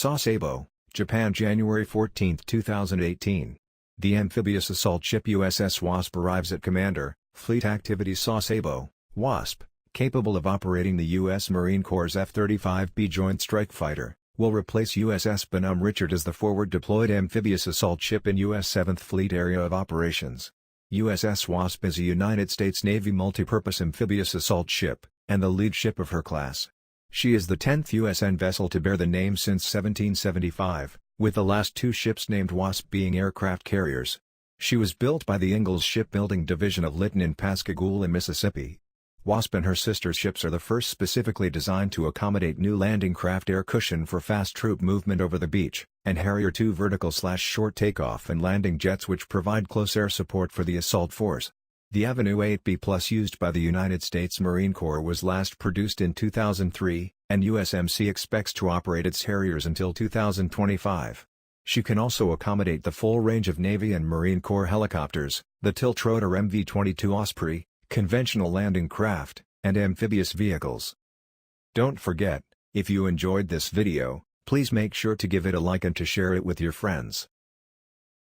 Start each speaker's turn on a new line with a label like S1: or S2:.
S1: Sasebo, Japan, January 14, 2018. The amphibious assault ship USS Wasp arrives at Commander, Fleet Activities Sasebo, Wasp, capable of operating the U.S. Marine Corps' F-35B Joint Strike Fighter, will replace USS Bonhomme Richard as the forward-deployed amphibious assault ship in U.S. 7th Fleet Area of Operations. USS Wasp is a United States Navy multipurpose amphibious assault ship, and the lead ship of her class. She is the 10th USN vessel to bear the name since 1775, with the last two ships named Wasp being aircraft carriers. She was built by the Ingalls Shipbuilding Division of Lytton in Pascagoula, Mississippi. Wasp and her sister ships are the first specifically designed to accommodate new landing craft air cushion for fast troop movement over the beach, and Harrier II vertical/short takeoff and landing jets which provide close air support for the assault force. The Avenue 8B+ used by the United States Marine Corps was last produced in 2003, and USMC expects to operate its Harriers until 2025. She can also accommodate the full range of Navy and Marine Corps helicopters, the tilt-rotor MV-22 Osprey, conventional landing craft, and amphibious vehicles. Don't forget, if you enjoyed this video, please make sure to give it a like and to share it with your friends.